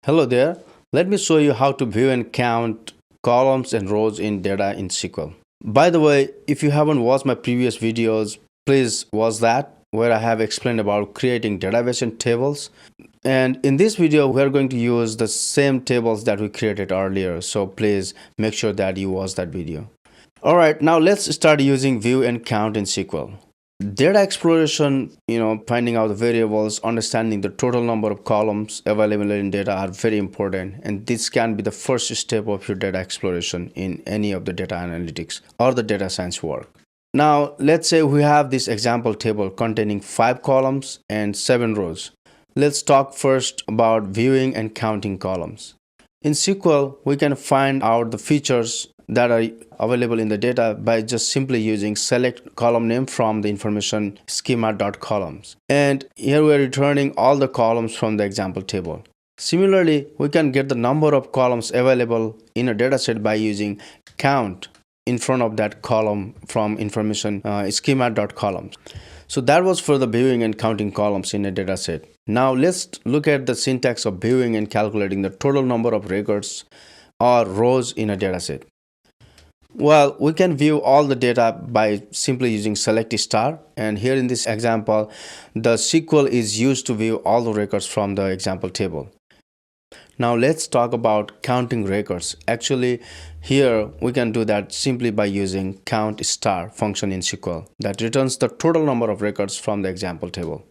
Hello there. Let me show you how to view and count columns and rows in data in SQL. By the way, if you haven't watched my previous videos, please watch that where I have explained about creating database and tables. And in this video, we're going to use the same tables that we created earlier. So please make sure that you watch that video. All right, now let's start using view and count in SQL. Data exploration, finding out the variables, understanding the total number of columns available in data are very important. And this can be the first step of your data exploration in any of the data analytics or the data science work. Now, let's say we have this example table containing 5 columns and 7 rows. Let's talk first about viewing and counting columns. In SQL, we can find out the features that are available in the data by just simply using select column name from the information schema.columns. And here we are returning all the columns from the example table. Similarly, we can get the number of columns available in a dataset by using count in front of that column from information schema.columns. So that was for the viewing and counting columns in a dataset. Now let's look at the syntax of viewing and calculating the total number of records or rows in a dataset. Well, we can view all the data by simply using select star, and here in this example, the SQL is used to view all the records from the example table. Now let's talk about counting records. Actually, here we can do that simply by using count star function in SQL that returns the total number of records from the example table.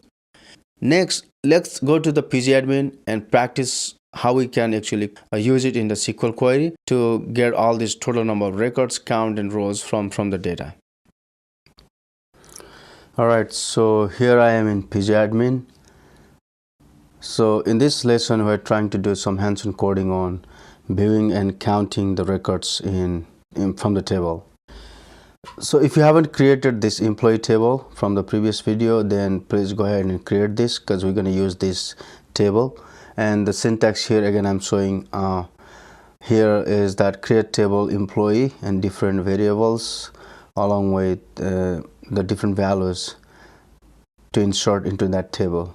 Next, let's go to the pgadmin and practice how we can actually use it in the SQL query to get all this total number of records, count, and rows from the data. Alright, so here I am in pgadmin. So in this lesson, we're trying to do some hands-on coding on viewing and counting the records from the table. So if you haven't created this employee table from the previous video, then please go ahead and create this because we're going to use this table. And the syntax here again I'm showing here is that create table employee and different variables along with the different values to insert into that table.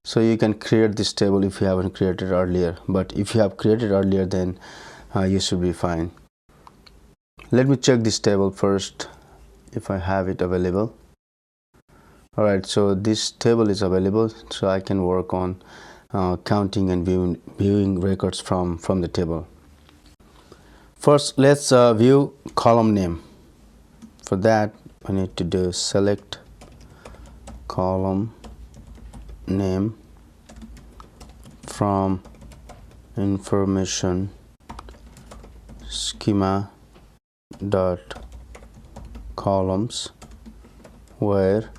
So you can create this table if you haven't created earlier, but if you have created earlier, then you should be fine. Let me check this table first if I have it available. Alright, so this table is available, so I can work on counting and viewing records from the table. First, let's view column name. For that, I need to do select column name from information schema dot columns where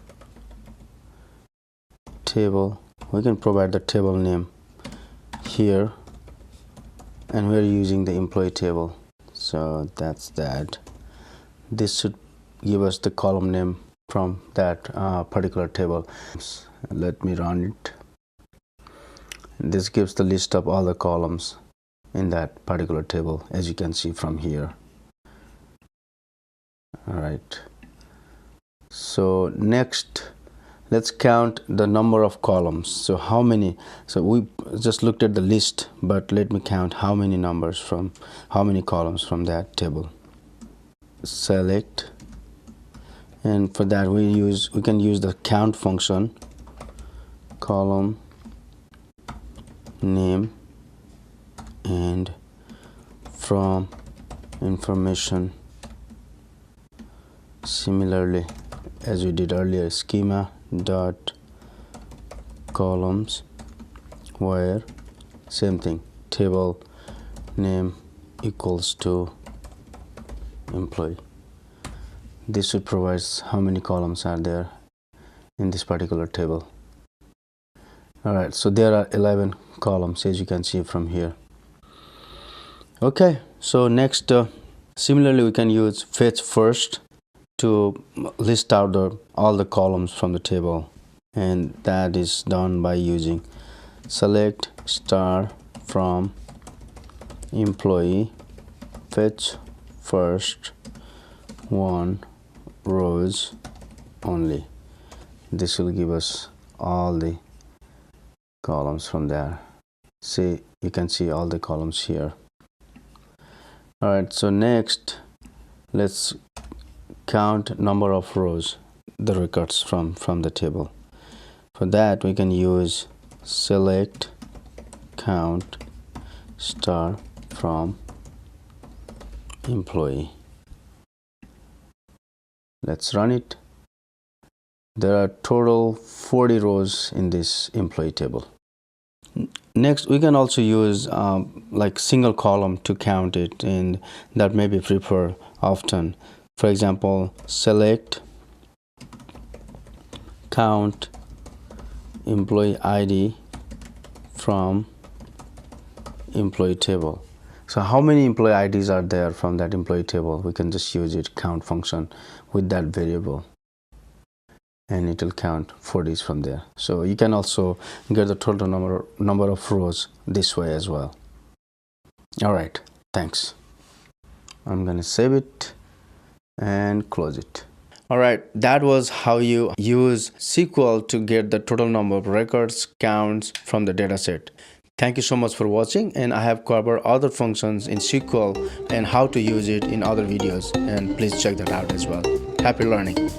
table, we can provide the table name here, and we're using the employee table, so that's that. This should give us the column name from that particular table. Let me run it. This gives the list of all the columns in that particular table, as you can see from here. All right, so next let's count the number of columns. So how many? So we just looked at the list, but let me count how many numbers from how many columns from that table. Select, and for that we can use the count function, column name, and from information, similarly as we did earlier, schema dot columns where same thing, table name equals to employee. This should provide how many columns are there in this particular table. Alright, so there are 11 columns, as you can see from here. Okay, so next similarly we can use fetch first to list out all the columns from the table, and that is done by using select star from employee fetch first one rows only. This will give us all the columns from there. See, you can see all the columns here. All right, so next let's count number of rows, the records from the table. For that we can use select count star from employee. Let's run it. There are total 40 rows in this employee table. Next, we can also use like single column to count it, and that may be preferred often. For example, select count employee ID from employee table. So how many employee IDs are there from that employee table? We can just use it count function with that variable, and it will count 40s from there. So you can also get the total number of rows this way as well. All right, thanks. I'm gonna save it and close it. All right, that was how you use SQL to get the total number of records counts from the dataset. Thank you so much for watching, and I have covered other functions in SQL and how to use it in other videos, and please check that out as well. Happy learning.